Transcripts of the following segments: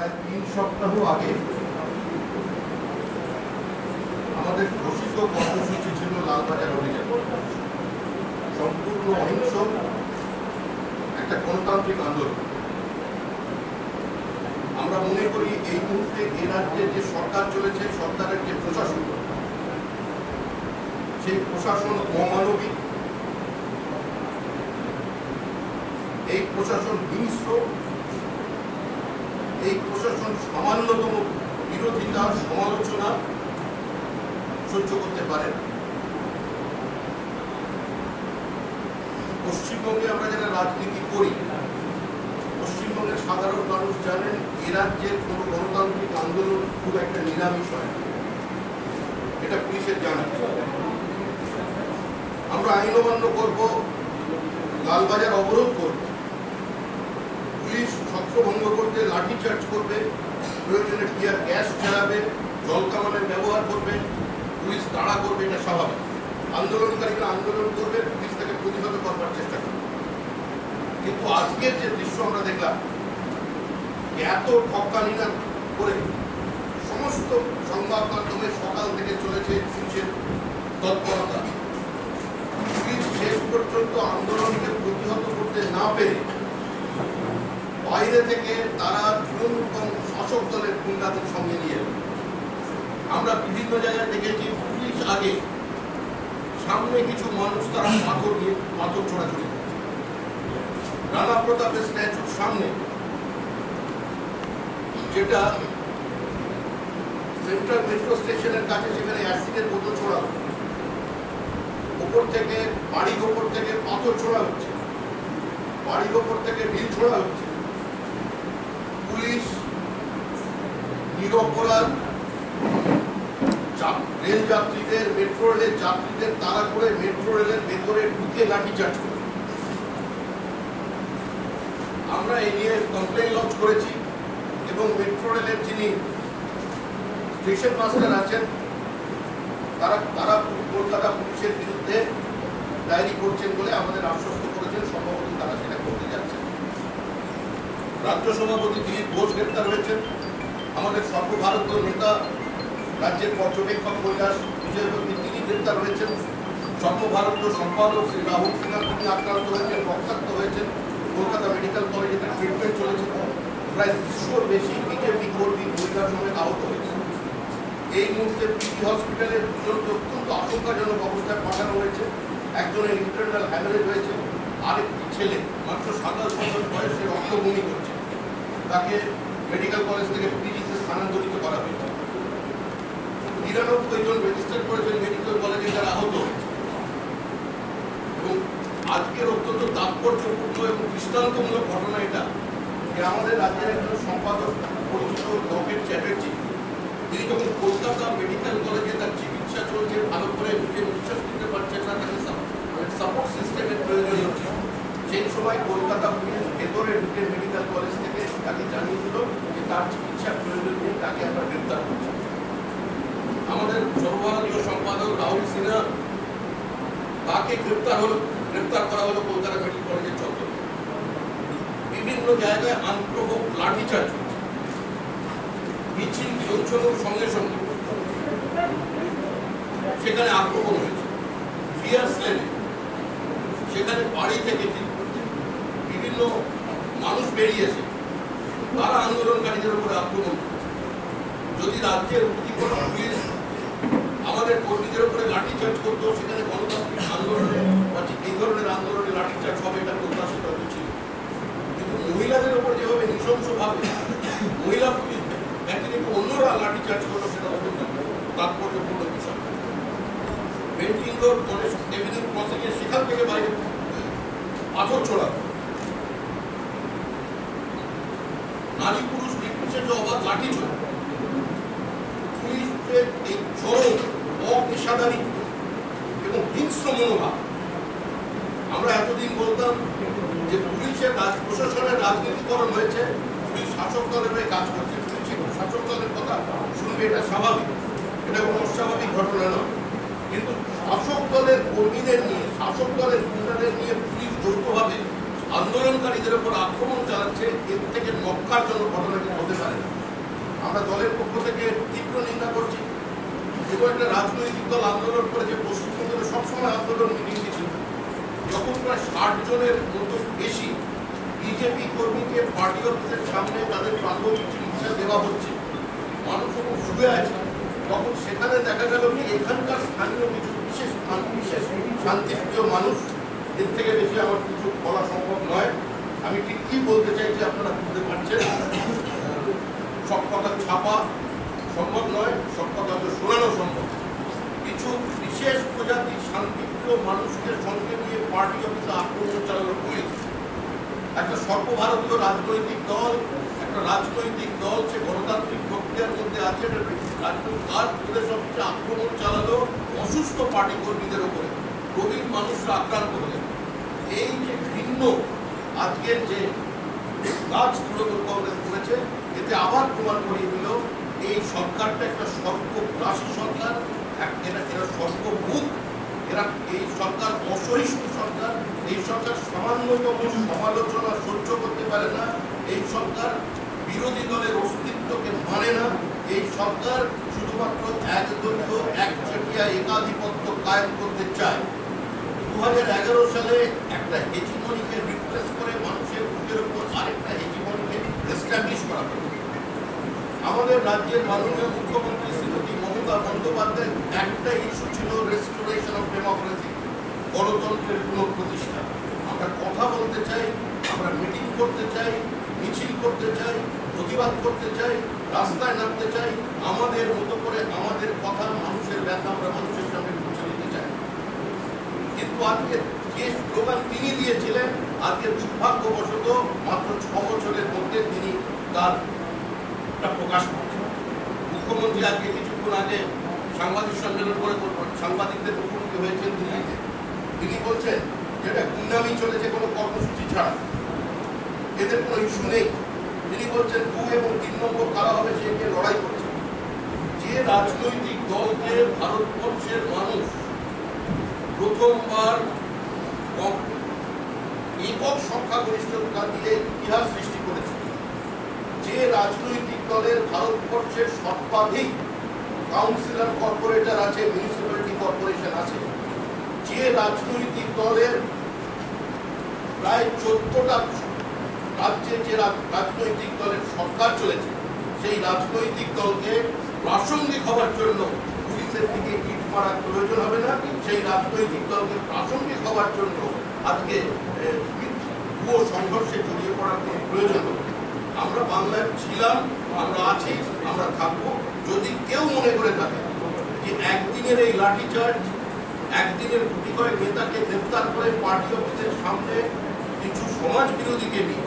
প্রায় 3 সপ্তাহ আগে আমাদের ঘোষিত কর্মসূচি ছিল লালবাজার অভিযান। সম্পূর্ণ অহিংস একটা গণতান্ত্রিক আন্দোলন। আমরা মনে করি এই মুহূর্তে এ রাজ্যে যে সরকার চলেছে, সরকারের যে প্রশাসন, সেই প্রশাসন অমানবিক, এই প্রশাসন হিংস্র, এই প্রশাসন সামান্যতম বিরোধিতা, সমালোচনা সহ্য করতে পারে না। পশ্চিমবঙ্গে আমরা যারা রাজনীতি করি, পশ্চিমবঙ্গের সাধারণ মানুষ জানেন এ রাজ্যের কোনো গণতান্ত্রিক আন্দোলন খুব একটা নিরামিষ হয় না, এটা পুলিশের জানা। আমরা আইন অমান্য করব, লালবাজার অবরোধ করব, পুলিশ ছত্রভঙ্গ করতে লাঠিচার্জ করবে, প্রয়োজনে টিয়ার গ্যাস চালাবে, জল কামানের ব্যবহার করবে, পুলিশ তাড়া করবে, এটা স্বাভাবিক। আন্দোলনকারীরা আন্দোলন করবে, পুলিশ তাকে প্রতিহত করবার চেষ্টা করবে। কিন্তু আজকের যে দৃশ্য আমরা দেখলাম, এত ঠকানিনা করে সমস্ত সংবাদ মাধ্যমে সকাল থেকে চলেছে পুলিশের তৎপরতা। পুলিশ শেষ পর্যন্ত আন্দোলনকে প্রতিহত করতে না পেরে বাইরে থেকে তারা তৃণমূল শাসক দলের গুন্ডাদের সঙ্গে নিয়ে এল। আমরা বিভিন্ন জায়গায় দেখেছি পুলিশ আগে, সামনে কিছু মানুষ তারা পাথর ছোড়াছুড়ি। রানা প্রতাপের স্ট্যাচুর সামনে, যেটা সেন্ট্রাল মেট্রো স্টেশনের কাছে, সেখানে অ্যাসিডের বোতল ছোড়া হচ্ছে, ওপর থেকে বাড়ির ওপর থেকে পাথর ছোড়া হচ্ছে, বাড়ির ওপর থেকে ঢিল ছোড়া হচ্ছে। পুলিশ নিরপরাধ রেল যাত্রীদের, মেট্রো রেলের যাত্রীদের তাড়া করে মেট্রো রেলের ভেতরে ঢুকে লাঠিচার্জ করে। আমরা এই নিয়ে কমপ্লেন লঞ্চ করেছি এবং মেট্রো রেলের যিনি স্টেশন মাস্টার আছেন তারা কলকাতা পুলিশের বিরুদ্ধে ডায়েরি করছেন বলে আমাদের আশ্বস্ত করেছেন। সম্ভবত তারা সেটা করতে যাচ্ছেন। রাজ্য সভাপতি দিলীপ ঘোষ গ্রেপ্তার হয়েছেন। আমাদের সর্বভারতীয় নেতা, রাজ্যের পর্যবেক্ষক কৈলাস বিজয়বর্গী, তিনি গ্রেপ্তার হয়েছেন। সর্বভারতীয় সম্পাদক শ্রী রাহুল সিনহা, তিনি আক্রান্ত হয়েছেন, রক্তাক্ত হয়েছেন। কলকাতা মেডিকেল কলেজে তার ট্রিটমেন্ট চলেছে। প্রায় 200-র বেশি বিজেপি কর্মী পরিবার সমেত আহত হয়েছে। এই মুহূর্তে পিজি হসপিটালে দুজনকে অত্যন্ত আশঙ্কাজনক অবস্থায় পাঠানো হয়েছে। একজনের ইন্টারনাল হ্যামারেজ হয়েছে, আরেকটি ছেলে মাত্র 27 বছর বয়সে রক্তবমি করছে, তাকে মেডিকেল কলেজ থেকে পিজিতে স্থানান্তরিত করা হয়েছে। 99 জন রেজিস্টার করেছেন মেডিকেল কলেজে যারা আহত হয়েছে। এবং আজকের অত্যন্ত তাৎপর্যপূর্ণ এবং দৃষ্টান্তমূলক ঘটনা এটা যে আমাদের রাজ্যের একজন সম্পাদক পরিচিত লকেট চ্যাটার্জি, তিনি যখন কলকাতা মেডিকেল কলেজে তার চিকিৎসা চলছে, ভালো করে নিজে নিঃশ্বাস নিতে পারছেন না, তাকে সাপোর্ট সিস্টেমের প্রয়োজন হচ্ছে, সেই সময় কলকাতা পুলিশ ভেতরে ঢুকে মেডিকেল কলেজ থেকে তাকে জানিয়ে দিল যে তার চিকিৎসার প্রয়োজন নেই, তাকে আমরা গ্রেপ্তার করছি। আমাদের সর্বভারতীয় সম্পাদক রাহুল সিনহা, তাকে গ্রেপ্তার করা হলো কলকাতা মেডিকেল কলেজের চত্বরে। বিভিন্ন জায়গায় আনপ্রভোক লাঠিচার্জ হচ্ছে। মিছিল পৌঁছানোর সঙ্গে সঙ্গে সেখানে আক্রমণ হয়েছে। ফিয়ার্স লেনে সেখানে বাড়ি থেকে বিভিন্ন মানুষ বেরিয়েছে, তারা আন্দোলনকারীদের উপরে আক্রমণ করেছে। যদি রাজ্যের কোনো পুলিশ আমাদের কর্মীদের উপরে লাঠিচার্জ করতো, সেখানে গণতান্ত্রিক আন্দোলনে বা এই ধরনের আন্দোলনে লাঠিচার্জ হবে, এটা প্রত্যাশিত ছিল। কিন্তু মহিলাদের উপর যেভাবে নৃশংসভাবে মহিলা পুলিশ একদিকে অন্যরা লাঠিচার্জ করলো, সেটা অত্যন্ত তাৎপর্যপূর্ণ বিষয়। বেন্টিং রোড এভিনিউ ক্রসিংয়ে সেখান থেকে বাইরে পাথর ছোড়া, নারী পুরুষ নির্বিশেষে অবাধ লাঠি ছোড়া, পুলিশের এই চরম অপেশাদারিত্ব এবং হিংস্র মনোভাব। আমরা এতদিন বলতাম যে পুলিশের প্রশাসনের রাজনীতিকরণ হয়েছে, পুলিশ শাসক দলের হয়ে কাজ করছে, পুলিশ শাসক দলের কথা শুনবে, এটা স্বাভাবিক, এটা কোনো অস্বাভাবিক ঘটনা নয়। কিন্তু শাসক দলের কর্মীদের নিয়ে, শাসক দলের গুন্ডাদের নিয়ে পুলিশ যৌথভাবে আন্দোলনকারীদের উপর আক্রমণ চালাচ্ছে, এর থেকে মক্কারজনক ঘটনা হতে পারে না। আমরা দলের পক্ষ থেকে তীব্র নিন্দা করছি। এবং একটা রাজনৈতিক দল আন্দোলন করেছে, পশ্চিমবঙ্গের সবসময় আন্দোলন মিটিং ছিল, যখন প্রায় 60 জনের মতো বেশি বিজেপি কর্মীকে পার্টি অফিসের সামনে তাদের প্রাথমিক চিকিৎসা দেওয়া হচ্ছে, মানুষ যখন শুয়ে আছে, তখন সেখানে দেখা গেল কি এখানকার স্থানীয় কিছু বিশেষ শান্তিপ্রিয় মানুষ, এর থেকে বেশি আমার কিছু বলা সম্ভব নয়। আমি ঠিক কি বলতে চাইছি আপনারা বুঝতে পারছেন। সব কথা ছাপা সম্ভব নয়, সব কথা হয়তো শোনানো সম্ভব। কিছু বিশেষ প্রজাতির শান্তিপ্রিয় মানুষকে সঙ্গে নিয়ে পার্টি অফিসে আক্রমণ চালানো পুলিশ। একটা সর্বভারতীয় রাজনৈতিক দল সে গণতান্ত্রিক প্রক্রিয়ার মধ্যে আছে, রাজনৈতিক কাজ পুলিশ অফিসে আক্রমণ চালালো অসুস্থ পার্টি কর্মীদের উপরে, গরিব মানুষরা আক্রান্ত হলেন। এই যে ভিন্ন আজকের যে কাজ তৃণমূল কংগ্রেস করেছে, এতে আবার প্রমাণ করিয়ে দিল এই সরকারটা একটা সর্বগ্রাসী সরকার, এরা সর্বভূত, এই সরকার অসহিষ্ণু সরকার, এই সরকার সামান্যতম সমালোচনা সহ্য করতে পারে না, এই সরকার বিরোধী দলের অস্তিত্বকে মানে না, এই সরকার শুধুমাত্র একদলীয় একচেটিয়া একাধিপত্য কায়েম করতে চায়। 2011 সালে একটা হেজিমনিকে রিপ্লেস করে মানুষের বুকের উপর আরেকটা হেজিমনিকে এস্টাবলিশ করা হয়েছে। আমাদের রাজ্যের মাননীয় মুখ্যমন্ত্রী শ্রীমতী মমতা বন্দ্যোপাধ্যায়ের একটা ইস্যু ছিল রেস্টোরেশন অফ ডেমোক্রেসি, গণতন্ত্রের পুনঃপ্রতিষ্ঠা। আমরা কথা বলতে চাই, আমরা মিটিং করতে চাই, মিছিল করতে চাই, প্রতিবাদ করতে চাই, রাস্তায় নামতে চাই, আমাদের মতো করে আমাদের কথা, মানুষের ব্যথা আমরা মানুষের সামনে পৌঁছে দিতে চাই। কিন্তু আজকে যে স্লোগান তিনি দিয়েছিলেন, আজকে দুর্ভাগ্যবশত মাত্র 6 বছরের মধ্যে তিনি তার প্রকাশ করছেন। মুখ্যমন্ত্রী আজকে কিছুক্ষণ আগে সাংবাদিক সম্মেলন করে সাংবাদিকদের মুখোমুখি হয়েছেন দিল্লিতে। তিনি বলছেন যেটা গুন্ডামি চলেছে কোনো কর্মসূচি ছাড়া, এদের কোনো ইস্যু নেই। তিনি বলছেন 2 এবং 3 নম্বর কারা হবে সে নিয়ে লড়াই করছে। যে রাজনৈতিক দলকে ভারতবর্ষের মানুষ প্রথমবার একক সংখ্যাগরিষ্ঠতা দিয়ে ইতিহাস সৃষ্টি করেছে, যে রাজনৈতিক দলের ভারতবর্ষের সর্বাধিক কাউন্সিলর কর্পোরেটর আছে, মিউনিসিপ্যালিটি কর্পোরেশন আছে, যে রাজনৈতিক দলের প্রায় 14টা রাজ্যে যে রাজনৈতিক দলের সরকার চলেছে, সেই রাজনৈতিক দলকে প্রাসঙ্গিক হওয়ার জন্য পুলিশের দিকে ইট মারার প্রয়োজন হবে না, সেই রাজনৈতিক দলকে প্রাসঙ্গিক হওয়ার জন্য আজকে ভুয়ো সংঘর্ষে জড়িয়ে পড়ার কোনো প্রয়োজন হবে। আমরা বাংলায় ছিলাম, আমরা আছি, আমরা থাকবো। যদি কেউ মনে করে থাকে যে একদিনের এই লাঠিচার্জ, একদিনের গুটি কয়েক নেতাকে গ্রেফতার করে পার্টি অফিসের সামনে কিছু সমাজ বিরোধীকে নিয়ে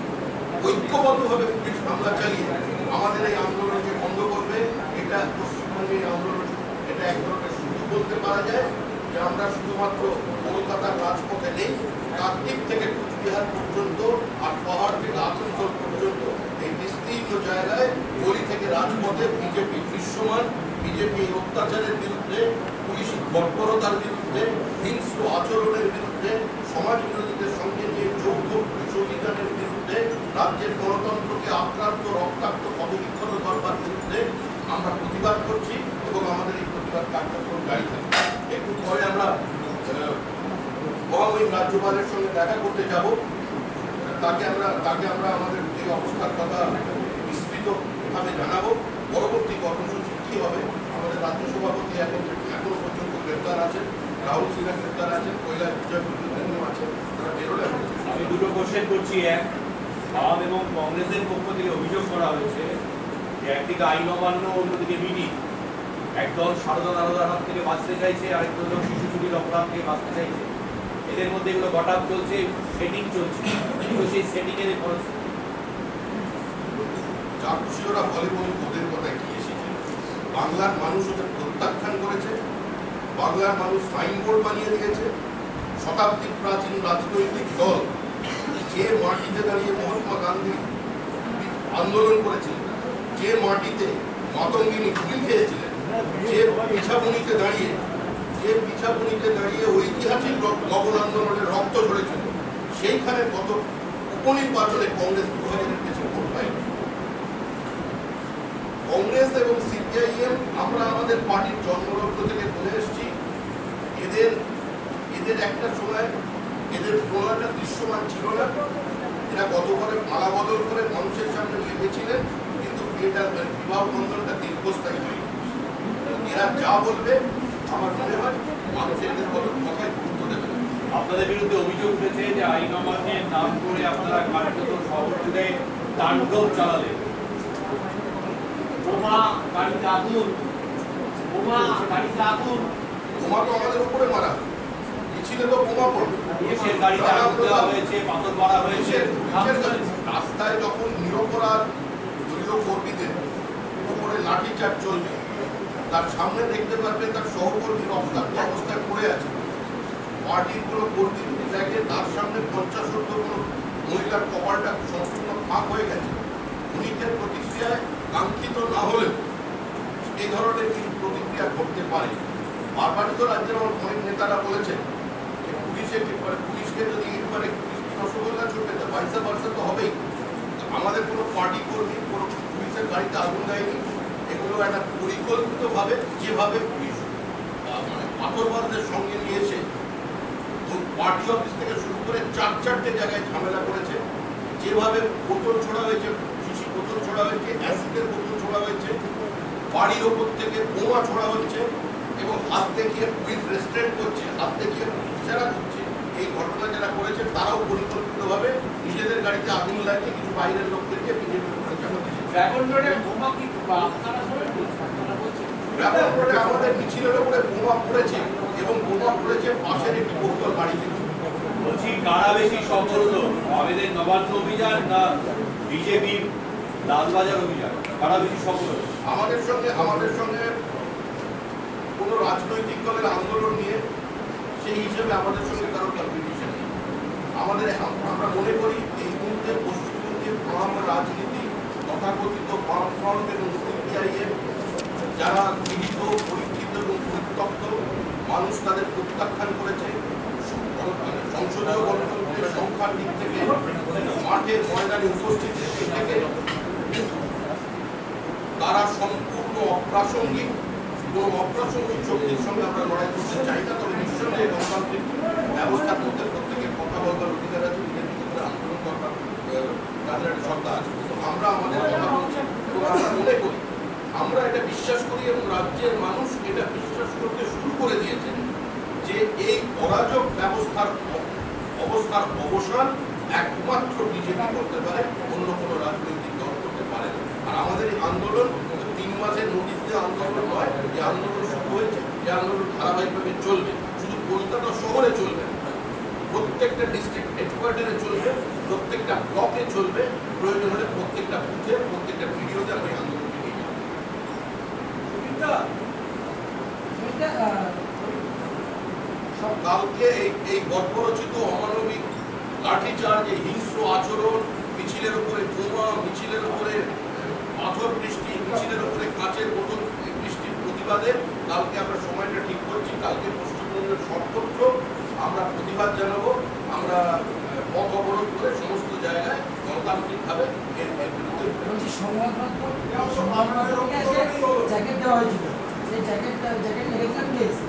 ঐক্যবদ্ধভাবে পুলিশ হামলা চালিয়ে আমাদের এই আন্দোলনকে বন্ধ করবে, এটা পশ্চিমবঙ্গের আন্দোলন, এটা এক ধরনের শুধু বলতে পারা যায় যে আমরা শুধুমাত্র কলকাতার রাজপথে নেই, কাকদ্বীপ থেকে কুচবিহার পর্যন্ত আর পাহাড় থেকে আসানসোল পর্যন্ত এই বিস্তীর্ণ জায়গায় গলি থেকে রাজপথে বিজেপি দৃশ্যমান। বিজেপি অত্যাচারের বিরুদ্ধে, পুলিশ বর্বরতার বিরুদ্ধে, হিংস্র আচরণের বিরুদ্ধে, সমাজ বিরোধীদের সঙ্গে নিয়ে যৌথ পুলিশ অভিযানের বিরুদ্ধে, রাজ্যের গণতন্ত্রকে আক্রান্ত রক্তাক্ত পদবিক্ষত করবার বিরুদ্ধে আমরা প্রতিবাদ করছি এবং আমাদের এই প্রতিবাদ কার্যক্রম জারি থাকবে। একটু পরে আমরা মহামহিম রাজ্যপালের সঙ্গে দেখা করতে যাব, তাকে আমরা আমাদের এই অবস্থার কথা বিস্তৃতভাবে জানাবো। পরবর্তী কর্মসূচি কি হবে, আমাদের রাজ্য সভাপতি এখনো পর্যন্ত গ্রেপ্তার আছেন, রাহুল সিনহা গ্রেপ্তার আছেন, কৈলাস বিজয় আছেন, তারা বেরোলে। আমি দুটো কোশ্চেন করছি। এক, আওয়াম এবং কংগ্রেসের পক্ষ থেকে অভিযোগ করা হয়েছে যে একদিকে আইন অমান্য, অন্যদিকে মিটিং, একদল সারদা নারদার হাত থেকে বাঁচতে চাইছে, আরেকদল শিশু চুরির অপরাধ থেকে বাঁচতে চাইছে। এদের মধ্যে এগুলো গটাপ চলছে, সেটিং চলছে, কিন্তু সেই সেটিং এর খরচ চাকুশিওরা বলে বলে ওদের কথায় কি এসেছে। বাংলার মানুষ ওদের প্রত্যাখ্যান করেছে, বাংলার মানুষ সাইনবোর্ড বানিয়ে দিয়েছে। শতাব্দী প্রাচীন রাজনৈতিক দল যে মাটিতে দাঁড়িয়ে মহাত্মা গান্ধী আন্দোলন করেছিলেন, যে মাটিতে মাতঙ্গিনী গুলি খেয়েছিলেন, যে পিছাবনিতে দাঁড়িয়ে ঐতিহাসিক লবণ আন্দোলনের রক্ত ঝরেছিল, সেইখানে গত উপনির্বাচনে কংগ্রেস 2000-এর বেশি ভোট পায়নি। কংগ্রেস এবং সিপিআইএম আমরা আমাদের পার্টির জন্মলগ্ন থেকে বলে এসেছি, এদের একটা সময় এদের প্রণয়টা দৃশ্যমান ছিল না। এরা গত করে মালা বদল করে মানুষের সামনে লেগেছিলেন, কিন্তু এটা বিবাহ বন্ধনটা দীর্ঘস্থায়ী হয়নি। এরা যা বলবে আমার মনে হয় মানুষ এদের কথায় গুরুত্ব দেবে। আপনাদের বিরুদ্ধে অভিযোগ উঠেছে যে আইন অমান্যের নাম করে আপনারা কার্যত শহর জুড়ে তাণ্ডব চালালেন। বোমা গাড়িতে আগুন, বোমা গাড়িতে আগুন, বোমা তো আমাদের উপরে মারা, মিছিলে তো বোমা পড়বে, পুলিশের গাড়িতে আগুন দেওয়া হয়েছে, পাথর মারা হয়েছে। রাস্তায় যখন নিরপরাধ দলীয় কর্মীদের উপরে লাঠিচার্জ চলবে, তার সামনে দেখতে পারবেন তার সহকর্মী রক্তাক্ত অবস্থায় পড়ে আছে। পার্টির কোনো কর্মী যদি দেখে তার সামনে 50-60 কোনো মহিলার কপালটা সম্পূর্ণ ফাঁক হয়ে গেছে, খুনিদের প্রতিক্রিয়ায় কাঙ্ক্ষিত না হলেও এই ধরনের কিছু প্রতিক্রিয়া করতে পারে। বারবারই তো রাজ্যের অনেক নেতারা বলেছেন যে পুলিশকে যদি পুলিশ রসগোল্লা ছুটবে তো পয়সা ভার্সা তো হবেই। আমাদের কোনো পার্টি কর্মী কোনো পুলিশের গাড়িতে আগুন দেয়নি। এগুলো একটা পরিকল্পিতভাবে যেভাবে পুলিশ মানে পাথরবাজদের সঙ্গে নিয়ে এসে পার্টি অফিস থেকে শুরু করে 4-4টে জায়গায় ঝামেলা করেছে, যেভাবে বোতল ছোড়া হয়েছে, শিশি বোতল ছোড়া হয়েছে, অ্যাসিডের বোতল ছোড়া হয়েছে, বাড়ির ওপর থেকে বোমা ছোড়া হচ্ছে এবং হাত দেখিয়ে পুলিশ রেস্ট্রেন্ট করছে, হাত দেখিয়ে ইশারা করছে। এই ঘটনা যারা করেছে তারাও পরিকল্পিতভাবে নিজেদের গাড়িতে আগুন লাগিয়ে কিছু বাইরের লোকদেরকে বিজেপির উপরে চাপা দিয়েছে। ড্রাগন রোডে বোমা কি আপনারা সবাই বলছেন? ড্রাগন রোডে আমাদের মিছিলের উপরে বোমা পড়েছে এবং বোমা পড়েছে পাশের একটি বহুতল বাড়িতে। বলছি কারা বেশি সফল হলো, আবেদের নবান্ন অভিযান না বিজেপির লালবাজার অভিযান? কারা বেশি সফল হলো? আমাদের সঙ্গে কোনো রাজনৈতিক দলের আন্দোলন নিয়ে সেই হিসেবে আমাদের সঙ্গে কারো কম্পিটিশন নেই। আমরা মনে করি এই মুহূর্তে পশ্চিমবঙ্গের বাম রাজনীতি তথাকথিত বামফ্রন্ট এবং সিপিআইএম যারা গৃহীত পরীক্ষিত এবং পরিত্যক্ত মানুষ তাদের প্রত্যাখ্যান করেছে। সংসদীয় গণতন্ত্রের সংখ্যার দিক থেকে মাঠের ময়দানে উপস্থিতির দিক থেকে তারা সম্পূর্ণ অপ্রাসঙ্গিক এবং অপ্রাসঙ্গিক শক্তির সঙ্গে আমরা লড়াই করতে চাই না। তবে নিঃসন্দেহে গণতান্ত্রিক ব্যবস্থার মধ্যে প্রত্যেকের কথা বলবার অধিকার আছে, নিজের ভিতরে আন্দোলন করবার তাদের একটা সত্তা আছে। কিন্তু আমরা আমাদের কথা বলছি এবং আমরা মনে করি, আমরা এটা বিশ্বাস করি এবং রাজ্যের মানুষ এটা বিশ্বাস করতে শুরু করে দিয়েছেন যে এই অরাজক অবস্থার অবসান একমাত্র বিজেপি করতে পারে, অন্য কোনো রাজনৈতিক দল করতে পারে না। আর আমাদের এই আন্দোলন 3 মাসের নোটিশ দেওয়া আন্দোলন নয়, এই আন্দোলন শুরু হয়েছে, এই আন্দোলন ধারাবাহিকভাবে চলবে। শুধু কলকাতা শহরে চলবে, প্রত্যেকটা ডিস্ট্রিক্ট হেডকোয়ার্টারে চলবে, প্রত্যেকটা ব্লকে চলবে, প্রয়োজন হলে প্রত্যেকটা বুথে প্রত্যেকটা ভিডিওতে আমরা এই আন্দোলনকে নিয়ে যাব। কালকে এই বর্বরচিত অমানবিক লাঠিচার্জ, এই হিংস্র আচরণ, মিছিলের উপরে বোমা, মিছিলের উপরে পাথর বৃষ্টি, মিছিলের উপরে কাঁচের বোতল বৃষ্টির প্রতিবাদে কালকে আমরা সময়টা ঠিক করছি। কালকে পশ্চিমবঙ্গের সর্বত্র আমরা প্রতিবাদ জানাবো। আমরা পথ অবরোধ করে সমস্ত জায়গায় গণতান্ত্রিকভাবে এর বিরুদ্ধে জ্যাকেট দেওয়া হয়েছিল, সেই জ্যাকেট রেখে দিয়েছে।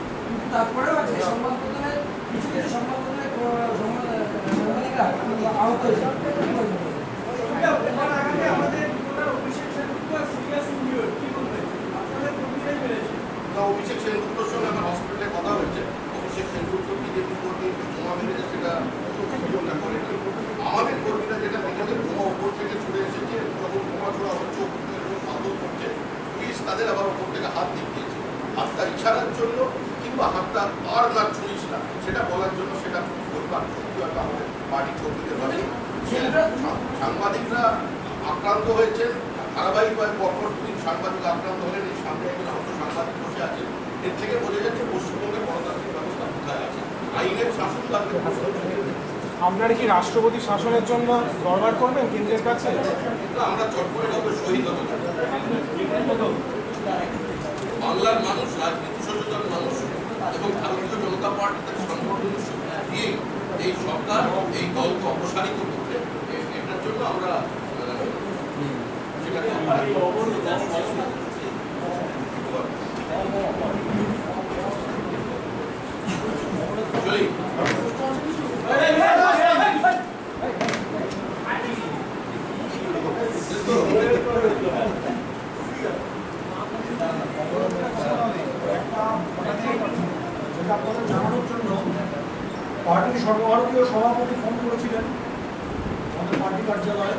তারপরেও আছে সংবাদপত্রে কিছু সংবাদপত্রে সাংবাদিকরা আহত হয়েছে। অভিষেক সেনগুপ্তর সঙ্গে আমার হসপিটালে কথা হয়েছে। অভিষেক সেনগুপ্ত বিজেপি কর্মী বোমা মেরেছে সেটা অভিযোগটা করেনি। আমাদের কর্মীরা যেটা দেখেছে বোমা উপর থেকে ছুটে এসেছে, যখন বোমা ছোড়া হচ্ছে উপর থেকে যখন পাথর করছে, পুলিশ তাদের আবার উপর থেকে হাত দেখিয়েছে। হাতটা ইশারার জন্য কিংবা হাতটা আর না ছুঁড়িস না সেটা বলার জন্য, সেটা পরিবার আমাদের পার্টি কর্মীদের বাড়ি। সাংবাদিকরা আক্রান্ত হয়েছেন, ধারাবাহিকভাবে পরপর 2 সাংবাদিক আক্রান্ত হলেন। এই সামনে একজন আহত সাংবাদিক বসে আছেন। এর থেকে বোঝা যাচ্ছে পশ্চিমবঙ্গের গণতান্ত্রিক ব্যবস্থা কোথায় আছে। আইনের শাসন তাদের। আপনারা কি রাষ্ট্রপতি শাসনের জন্য দরবার করবেন কেন্দ্রের কাছে? না, আমরা চট করে কাউকে শহীদ হতে চাই। বাংলার মানুষ, রাজনীতি সচেতন মানুষ এবং ভারতীয় জনতা পার্টির সংগঠনের শক্তি দিয়ে এই সরকার এই দলকে অপসারিত করবে। এটার জন্য আমরা সেটাকে যেটা আপনাদের জানানোর জন্য পার্টির সর্বভারতীয় সভাপতি ফোন করেছিলেন আমাদের পার্টি কার্যালয়ে,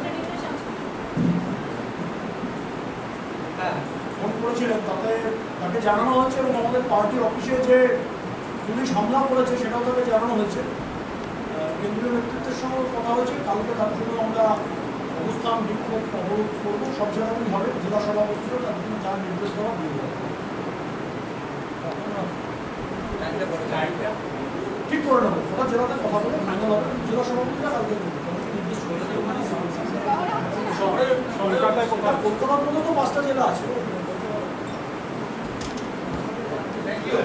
ফোন করেছিলেন, তাকে জানানো হয়েছে এবং আমাদের পার্টির অফিসে যে পুলিশ হামলা করেছে সেটাও তাকে জানানো হয়েছে। কেন্দ্রীয় নেতৃত্বের সঙ্গে কথা হয়েছে, কালকে তার জন্য আমরা অবস্থান বিক্ষোভ অবরোধ করবো, সব জায়গাতেই হবে। জেলা সভাপতিরা তার জন্য যার নির্দেশ দেওয়া দিয়ে দেবে। ঠিক করে নেবো, ওটা জেলাতে কথা বলে ফাইনাল হবে। জেলা সভাপতিরা কালকে নির্দেশ করে কলকাতায় কোথায়? কলকাতার মধ্যে তো 5টা জেলা আছে। Thank you.